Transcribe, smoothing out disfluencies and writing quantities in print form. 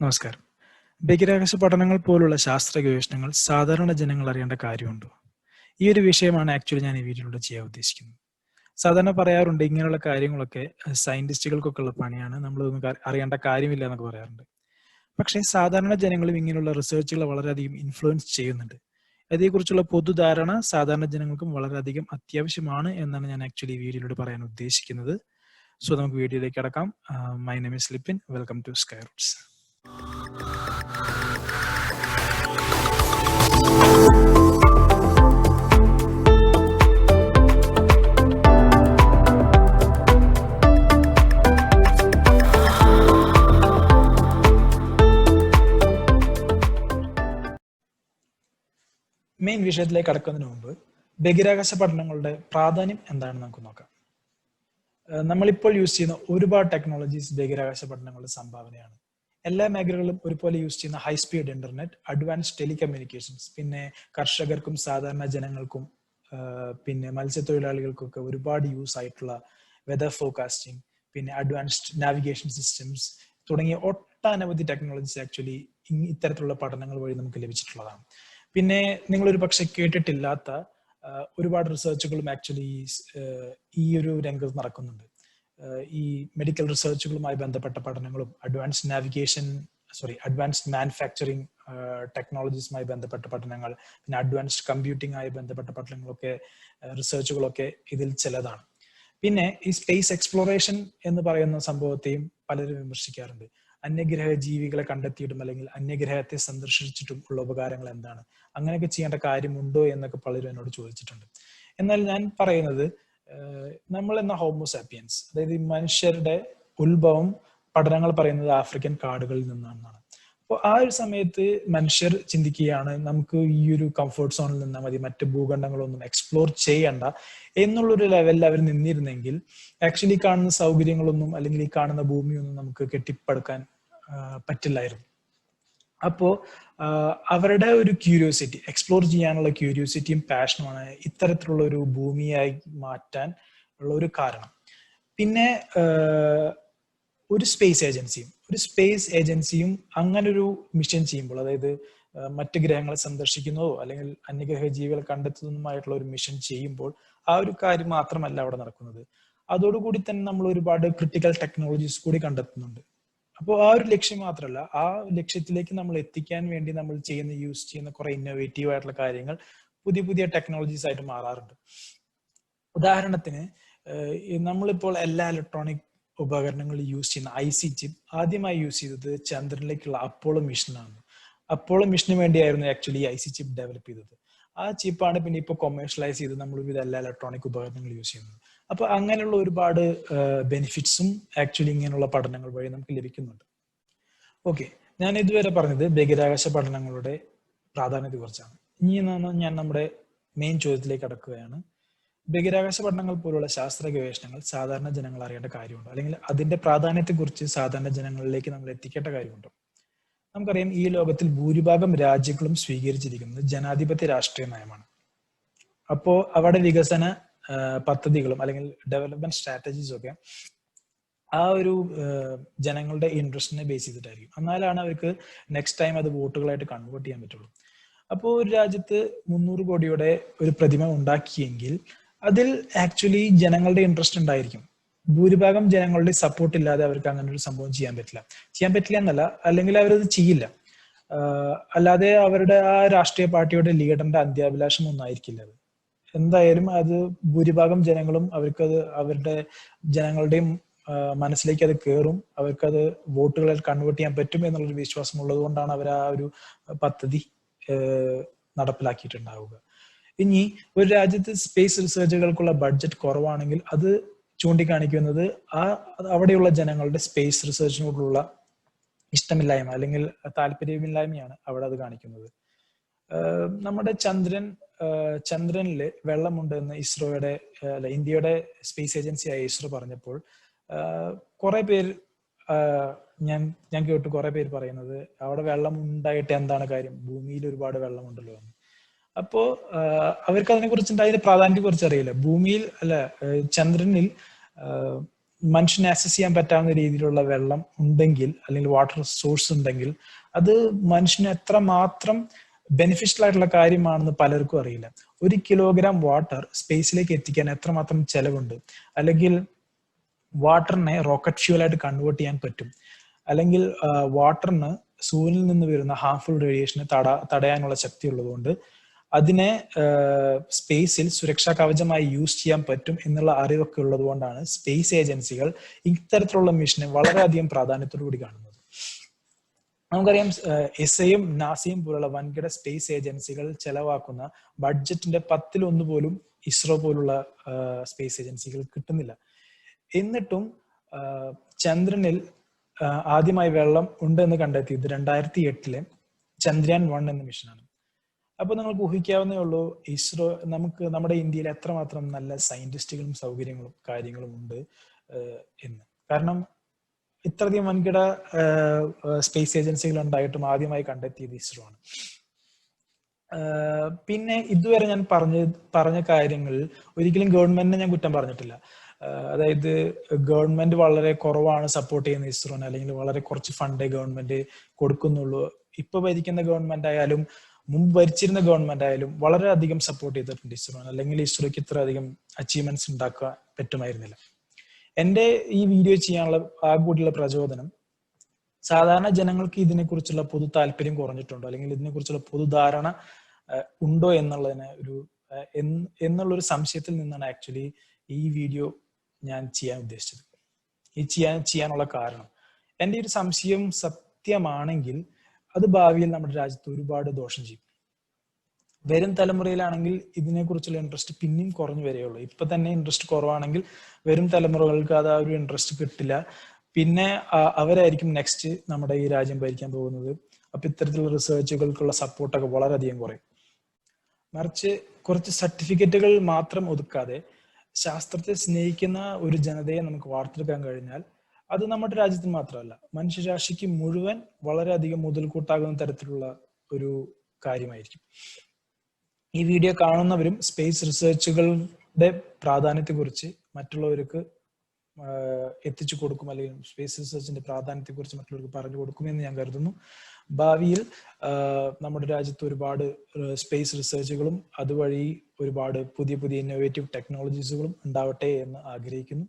നമസ്കാരം. ബഹിരാകാശ പഠനങ്ങൾ പോലുള്ള ശാസ്ത്ര ഗവേഷണങ്ങൾ സാധാരണ ജനങ്ങൾ അറിയേണ്ട കാര്യമുണ്ടോ? ഈ ഒരു വിഷയമാണ് ആക്ച്വലി ഞാൻ ഈ വീഡിയോയിലൂടെ ചെയ്യാൻ ഉദ്ദേശിക്കുന്നത്. സാധാരണ പറയാറുണ്ട് ഇങ്ങനെയുള്ള കാര്യങ്ങളൊക്കെ സയന്റിസ്റ്റുകൾക്കൊക്കെ ഉള്ള പണിയാണ്. നമ്മളൊന്നും അറിയേണ്ട കാര്യമില്ല എന്നൊക്കെ പറയാറുണ്ട്. പക്ഷേ സാധാരണ ജനങ്ങളും ഇങ്ങനെയുള്ള റിസർച്ചുകളെ വളരെയധികം ഇൻഫ്ലുവൻസ് ചെയ്യുന്നുണ്ട്. അതേക്കുറിച്ചുള്ള പൊതുധാരണ സാധാരണ ജനങ്ങൾക്കും വളരെയധികം അത്യാവശ്യമാണ് എന്നാണ് ഞാൻ ആക്ച്വലി ഈ വീഡിയോയിലൂടെ പറയാൻ ഉദ്ദേശിക്കുന്നത്. സോ നമുക്ക് വീഡിയോയിലേക്ക് കടക്കാം. My name is Lipin. Welcome to Sci-Roots. Main വിഷയത്തിലേക്ക് കടക്കുന്നതിന് മുമ്പ് ബഹിരാകാശ പഠനങ്ങളുടെ പ്രാധാന്യം എന്താണെന്ന് നമുക്ക് നോക്കാം. നമ്മളിപ്പോൾ യൂസ് ചെയ്യുന്ന ഒരുപാട് ടെക്നോളജീസ് ബഹിരാകാശ പഠനങ്ങളുടെ സംഭാവനയാണ്. എല്ലാ മേഖലകളിലും ഒരുപോലെ യൂസ് ചെയ്യുന്ന high speed internet, advanced telecommunications, പിന്നെ കർഷകർക്കും സാധാരണ ജനങ്ങൾക്കും പിന്നെ മത്സ്യത്തൊഴിലാളികൾക്കൊക്കെ ഒരുപാട് യൂസ് ആയിട്ടുള്ള വെതർ ഫോർകാസ്റ്റിംഗ്, പിന്നെ അഡ്വാൻസ്ഡ് നാവിഗേഷൻ സിസ്റ്റംസ് തുടങ്ങിയ ഒട്ടനവധി ടെക്നോളജീസ് ആക്ച്വലി ഇത്തരത്തിലുള്ള പഠനങ്ങൾ വഴി നമുക്ക് ലഭിച്ചിട്ടുള്ളതാണ്. പിന്നെ നിങ്ങളൊരു പക്ഷെ കേട്ടിട്ടില്ലാത്ത ഒരുപാട് റിസർച്ചുകളും ആക്ച്വലി ഈ ഒരു രംഗത്ത് നടക്കുന്നുണ്ട്. ഈ മെഡിക്കൽ റിസർച്ചുകളുമായി ബന്ധപ്പെട്ട പഠനങ്ങളും അഡ്വാൻസ്ഡ് മാനുഫാക്ചറിങ് ടെക്നോളജീസുമായി ബന്ധപ്പെട്ട പഠനങ്ങൾ, പിന്നെ അഡ്വാൻസ്ഡ് കമ്പ്യൂട്ടിംഗ് ആയി ബന്ധപ്പെട്ട പഠനങ്ങളൊക്കെ റിസർച്ചുകളൊക്കെ ഇതിൽ ചിലതാണ്. പിന്നെ ഈ സ്പേസ് എക്സ്പ്ലോറേഷൻ എന്ന് പറയുന്ന സംഭവത്തെയും പലരും വിമർശിക്കാറുണ്ട്. അന്യഗ്രഹ ജീവികളെ കണ്ടെത്തിയിട്ടും അല്ലെങ്കിൽ അന്യഗ്രഹത്തെ സന്ദർശിച്ചിട്ടും ഉള്ള ഉപകാരങ്ങൾ എന്താണ്, അങ്ങനെയൊക്കെ ചെയ്യേണ്ട കാര്യമുണ്ടോ എന്നൊക്കെ പലരും എന്നോട് ചോദിച്ചിട്ടുണ്ട്. എന്നാൽ ഞാൻ പറയുന്നത്, നമ്മൾ എന്ന ഹോമോസാപ്പിയൻസ്, അതായത് ഈ മനുഷ്യരുടെ ഉത്ഭവം പഠനങ്ങൾ പറയുന്നത് ആഫ്രിക്കൻ കാടുകളിൽ നിന്നാണെന്നാണ്. അപ്പോൾ ആ ഒരു സമയത്ത് മനുഷ്യർ ചിന്തിക്കുകയാണ്, നമുക്ക് ഈ ഒരു കംഫർട്ട് സോണിൽ നിന്നാൽ മതി, മറ്റ് ഭൂഖണ്ഡങ്ങളൊന്നും എക്സ്പ്ലോർ ചെയ്യണ്ട എന്നുള്ളൊരു ലെവലിൽ അവർ നിന്നിരുന്നെങ്കിൽ ആക്ച്വലി കാണുന്ന സൗകര്യങ്ങളൊന്നും അല്ലെങ്കിൽ ഈ കാണുന്ന ഭൂമിയൊന്നും നമുക്ക് കെട്ടിപ്പടുക്കാൻ പറ്റില്ലായിരുന്നു. അപ്പോ അവരുടെ ഒരു ക്യൂരിയോസിറ്റി, എക്സ്പ്ലോർ ചെയ്യാനുള്ള ക്യൂരിയോസിറ്റിയും പാഷനുമാണ് ഇത്തരത്തിലുള്ള ഒരു ഭൂമിയായി മാറ്റാൻ ഉള്ള ഒരു കാരണം. പിന്നെ ഒരു സ്പേസ് ഏജൻസിയും അങ്ങനെ ഒരു മിഷൻ ചെയ്യുമ്പോൾ, അതായത് മറ്റ് ഗ്രഹങ്ങളെ സന്ദർശിക്കുന്നതോ അല്ലെങ്കിൽ അന്യഗ്രഹ ജീവികളെ കണ്ടെത്തുന്നതുമായിട്ടുള്ള ഒരു മിഷൻ ചെയ്യുമ്പോൾ ആ ഒരു കാര്യം മാത്രമല്ല അവിടെ നടക്കുന്നത്. അതോടുകൂടി തന്നെ നമ്മൾ ഒരുപാട് ക്രിട്ടിക്കൽ ടെക്നോളജീസ് കൂടി കണ്ടെത്തുന്നുണ്ട്. അപ്പോൾ ആ ഒരു ലക്ഷ്യം മാത്രമല്ല, ആ ലക്ഷ്യത്തിലേക്ക് നമ്മൾ എത്തിക്കാൻ വേണ്ടി നമ്മൾ യൂസ് ചെയ്യുന്ന കുറെ ഇന്നോവേറ്റീവ് ആയിട്ടുള്ള കാര്യങ്ങൾ പുതിയ പുതിയ ടെക്നോളജീസ് ആയിട്ട് മാറാറുണ്ട്. ഉദാഹരണത്തിന്, നമ്മളിപ്പോൾ എല്ലാ ഇലക്ട്രോണിക് ഉപകരണങ്ങളിൽ യൂസ് ചെയ്യുന്ന IC ചിപ്പ് ആദ്യമായി യൂസ് ചെയ്തത് ചന്ദ്രനിലേക്കുള്ള അപ്പോളോ മിഷനാണ്. അപ്പോളോ മിഷന് വേണ്ടിയായിരുന്നു ആക്ച്വലി IC ചിപ്പ് ഡെവലപ്പ് ചെയ്തത്. ആ ചിപ്പാണ് പിന്നെ ഇപ്പോൾ കൊമേഴ്ഷ്യലൈസ് ചെയ്ത് നമ്മൾ ഇത് എല്ലാ ഇലക്ട്രോണിക് ഉപകരണങ്ങൾ യൂസ് ചെയ്യുന്നത്. അപ്പൊ അങ്ങനെയുള്ള ഒരുപാട് ബെനിഫിറ്റ്സും ആക്ച്വലി ഇങ്ങനെയുള്ള പഠനങ്ങൾ വഴി നമുക്ക് ലഭിക്കുന്നുണ്ട്. ഓക്കെ, ഞാൻ ഇതുവരെ പറഞ്ഞത് ബഹിരാകാശ പഠനങ്ങളുടെ പ്രാധാന്യത്തെ കുറിച്ചാണ്. ഇനി ഞാൻ നമ്മുടെ മെയിൻ ചോദ്യത്തിലേക്ക് കടക്കുകയാണ്. ബഹിരാകാശ പഠനങ്ങൾ പോലുള്ള ശാസ്ത്ര ഗവേഷണങ്ങൾ സാധാരണ ജനങ്ങൾ അറിയേണ്ട കാര്യമുണ്ടോ, അല്ലെങ്കിൽ അതിന്റെ പ്രാധാന്യത്തെക്കുറിച്ച് സാധാരണ ജനങ്ങളിലേക്ക് നമ്മൾ എത്തിക്കേണ്ട കാര്യമുണ്ടോ? നമുക്കറിയാം, ഈ ലോകത്തിൽ ഭൂരിഭാഗം രാജ്യങ്ങളും സ്വീകരിച്ചിരിക്കുന്നത് ജനാധിപത്യ രാഷ്ട്രീയ നയമാണ്. അപ്പോ അവിടെ വികസന പദ്ധതികളും അല്ലെങ്കിൽ ഡെവലപ്മെന്റ് സ്ട്രാറ്റജീസും ഒക്കെ ആ ഒരു ജനങ്ങളുടെ ഇൻട്രസ്റ്റിനെ ബേസ് ചെയ്തിട്ടായിരിക്കും. എന്നാലാണ് അവർക്ക് നെക്സ്റ്റ് ടൈം അത് വോട്ടുകളായിട്ട് കൺവേർട്ട് ചെയ്യാൻ പറ്റുള്ളൂ. അപ്പോൾ ഒരു രാജ്യത്ത് 300 കോടിയുടെ ഒരു പ്രതിമ ഉണ്ടാക്കിയെങ്കിൽ അതിൽ ആക്ച്വലി ജനങ്ങളുടെ ഇൻട്രസ്റ്റ് ഉണ്ടായിരിക്കും. ഭൂരിഭാഗം ജനങ്ങളുടെ സപ്പോർട്ട് ഇല്ലാതെ അവർക്ക് അങ്ങനെ ഒരു സംഭവം ചെയ്യാൻ പറ്റില്ല എന്നല്ല, അല്ലെങ്കിൽ അവരത് ചെയ്യില്ല. അല്ലാതെ അവരുടെ ആ രാഷ്ട്രീയ പാർട്ടിയുടെ ലീഡറിന്റെ അന്ത്യാഭിലാഷം ഒന്നായിരിക്കില്ല അത്. എന്തായാലും അത് ഭൂരിഭാഗം ജനങ്ങളും അവർക്കത് അവരുടെ ജനങ്ങളുടെയും മനസ്സിലേക്ക് അത് കയറും, അവർക്കത് വോട്ടുകളിൽ കൺവേർട്ട് ചെയ്യാൻ പറ്റും എന്നുള്ളൊരു വിശ്വാസം ഉള്ളത് കൊണ്ടാണ് അവർ ആ ഒരു പദ്ധതി നടപ്പിലാക്കിയിട്ടുണ്ടാവുക. ഇനി ഒരു രാജ്യത്ത് സ്പേസ് റിസർച്ചുകൾക്കുള്ള ബഡ്ജറ്റ് കുറവാണെങ്കിൽ അത് ചൂണ്ടിക്കാണിക്കുന്നത് അവിടെയുള്ള ജനങ്ങളുടെ സ്പേസ് റിസർച്ചിനോടുള്ള ഇഷ്ടമില്ലായ്മ അല്ലെങ്കിൽ താല്പര്യമില്ലായ്മയാണ് അവിടെ അത് കാണിക്കുന്നത്. നമ്മുടെ ചന്ദ്രനില് വെള്ളമുണ്ട് എന്ന് ഇന്ത്യയുടെ സ്പേസ് ഏജൻസിയായ ഇസ്രോ പറഞ്ഞപ്പോൾ കുറെ പേര് ഞാൻ കേട്ടു കുറെ പേര് പറയുന്നത്, അവിടെ വെള്ളം ഉണ്ടായിട്ട് എന്താണ് കാര്യം, ഭൂമിയിൽ ഒരുപാട് വെള്ളമുണ്ടല്ലോ എന്ന്. അപ്പോ അവർക്ക് അതിനെ കുറിച്ച് അതിന്റെ പ്രാധാന്യത്തെ കുറിച്ച് അറിയില്ല. ചന്ദ്രനിൽ മനുഷ്യനെ ആക്സസ് ചെയ്യാൻ പറ്റാവുന്ന രീതിയിലുള്ള വെള്ളം ഉണ്ടെങ്കിൽ അല്ലെങ്കിൽ വാട്ടർ സോഴ്സ് ഉണ്ടെങ്കിൽ അത് മനുഷ്യന് എത്രമാത്രം ബെനിഫിഷ്യൽ ആയിട്ടുള്ള കാര്യമാണെന്ന് പലർക്കും അറിയില്ല. 1 കിലോഗ്രാം വാട്ടർ സ്പേസിലേക്ക് എത്തിക്കാൻ എത്രമാത്രം ചെലവുണ്ട്, അല്ലെങ്കിൽ വാട്ടറിനെ റോക്കറ്റ് ഫ്യൂലായിട്ട് കൺവേർട്ട് ചെയ്യാൻ പറ്റും, അല്ലെങ്കിൽ വാട്ടറിന് സൂര്യനിൽ നിന്ന് വരുന്ന ഹാർംഫുൾ റേഡിയേഷനെ തടയാനുള്ള ശക്തി ഉള്ളതുകൊണ്ട് അതിനെ സ്പേസിൽ സുരക്ഷാ കവചമായി യൂസ് ചെയ്യാൻ പറ്റും എന്നുള്ള അറിവൊക്കെ ഉള്ളത് കൊണ്ടാണ് സ്പേസ് ഏജൻസികൾ ഇത്തരത്തിലുള്ള മിഷനെ വളരെയധികം പ്രാധാന്യത്തോടുകൂടി കാണുന്നത്. നമുക്കറിയാം എസ്ഐയും നാസയും പോലുള്ള വൻകിട സ്പേസ് ഏജൻസികൾ ചെലവാക്കുന്ന ബഡ്ജറ്റിന്റെ 10% പോലും ഇസ്രോ പോലുള്ള സ്പേസ് ഏജൻസികൾ കിട്ടുന്നില്ല. എന്നിട്ടും ചന്ദ്രനിൽ ആദ്യമായി വെള്ളം ഉണ്ടെന്ന് കണ്ടെത്തിയത് 2008 ചന്ദ്രയാൻ 1 എന്ന മിഷനാണ്. അപ്പൊ നിങ്ങൾക്ക് ഊഹിക്കാവുന്നേ ഉള്ളൂ ഇസ്രോ നമ്മുടെ ഇന്ത്യയിൽ എത്രമാത്രം നല്ല സയന്റിസ്റ്റുകളും സൗകര്യങ്ങളും കാര്യങ്ങളും ഉണ്ട് എന്ന്. കാരണം ഇത്രയധികം വൻകിട സ്പേസ് ഏജൻസികൾ ഉണ്ടായിട്ടും ആദ്യമായി കണ്ടെത്തിയത് ഇസ്രോ ആണ്. പിന്നെ ഇതുവരെ ഞാൻ പറഞ്ഞ കാര്യങ്ങളിൽ ഒരിക്കലും ഗവൺമെന്റിനെ ഞാൻ കുറ്റം പറഞ്ഞിട്ടില്ല. അതായത് ഗവൺമെന്റ് വളരെ കുറവാണ് സപ്പോർട്ട് ചെയ്യുന്ന ഇസ്രോനെ, അല്ലെങ്കിൽ വളരെ കുറച്ച് ഫണ്ടേ ഗവൺമെന്റ് കൊടുക്കുന്നുള്ളൂ. ഇപ്പൊ ഭരിക്കുന്ന ഗവൺമെന്റ് ആയാലും മുമ്പ് ഭരിച്ചിരുന്ന ഗവൺമെന്റ് ആയാലും വളരെയധികം സപ്പോർട്ട് ചെയ്തിട്ടുണ്ട് ഇസ്രോനെ, അല്ലെങ്കിൽ ഇസ്രോയ്ക്ക് ഇത്ര അധികം അച്ചീവ്മെന്റ്സ് ഉണ്ടാക്കാൻ പറ്റുമായിരുന്നില്ല. എന്റെ ഈ വീഡിയോ ചെയ്യാനുള്ള ആകൂടിയുള്ള പ്രചോദനം സാധാരണ ജനങ്ങൾക്ക് ഇതിനെക്കുറിച്ചുള്ള പൊതു താല്പര്യം കുറഞ്ഞിട്ടുണ്ടോ, അല്ലെങ്കിൽ ഇതിനെക്കുറിച്ചുള്ള പൊതുധാരണ ഉണ്ടോ എന്നുള്ളൊരു സംശയത്തിൽ നിന്നാണ് ആക്ച്വലി ഈ വീഡിയോ ഞാൻ ചെയ്യാൻ ഉദ്ദേശിച്ചത്. ചെയ്യാനുള്ള കാരണം, എൻ്റെ ഒരു സംശയം സത്യമാണെങ്കിൽ അത് ഭാവിയിൽ നമ്മുടെ രാജ്യത്ത് ഒരുപാട് ദോഷം ചെയ്യും. വരും തലമുറയിലാണെങ്കിൽ ഇതിനെക്കുറിച്ചുള്ള ഇൻട്രസ്റ്റ് പിന്നെയും കുറഞ്ഞു വരികയുള്ളൂ. ഇപ്പൊ തന്നെ ഇൻട്രസ്റ്റ് കുറവാണെങ്കിൽ വരും തലമുറകൾക്ക് അത് ആ ഒരു ഇൻട്രസ്റ്റ് കിട്ടില്ല. പിന്നെ അവരായിരിക്കും നെക്സ്റ്റ് നമ്മുടെ ഈ രാജ്യം ഭരിക്കാൻ പോകുന്നത്. അപ്പൊ ഇത്തരത്തിലുള്ള റിസർച്ചുകൾക്കുള്ള സപ്പോർട്ടൊക്കെ വളരെയധികം കുറയും. മറിച്ച് കുറച്ച് സർട്ടിഫിക്കറ്റുകൾ മാത്രം ഒതുക്കാതെ ശാസ്ത്രത്തെ സ്നേഹിക്കുന്ന ഒരു ജനതയെ നമുക്ക് വാർത്തെടുക്കാൻ കഴിഞ്ഞാൽ അത് നമ്മുടെ രാജ്യത്തിന് മാത്രമല്ല മനുഷ്യരാശിക്ക് മുഴുവൻ വളരെയധികം മുതൽക്കൂട്ടാകുന്ന തരത്തിലുള്ള ഒരു കാര്യമായിരിക്കും. ഈ വീഡിയോ കാണുന്നവരും സ്പേസ് റിസർച്ചുകളുടെ പ്രാധാന്യത്തെക്കുറിച്ച് മറ്റുള്ളവർക്ക് എത്തിച്ചു കൊടുക്കും, അല്ലെങ്കിൽ സ്പേസ് റിസർച്ചിന്റെ പ്രാധാന്യത്തെക്കുറിച്ച് മറ്റുള്ളവർക്ക് പറഞ്ഞു കൊടുക്കുമെന്ന് ഞാൻ കരുതുന്നു. ഭാവിയിൽ നമ്മുടെ രാജ്യത്ത് ഒരുപാട് സ്പേസ് റിസർച്ചുകളും അതുവഴി ഒരുപാട് പുതിയ പുതിയ ഇന്നോവേറ്റീവ് ടെക്നോളജീസുകളും ഉണ്ടാവട്ടെ എന്ന് ആഗ്രഹിക്കുന്നു.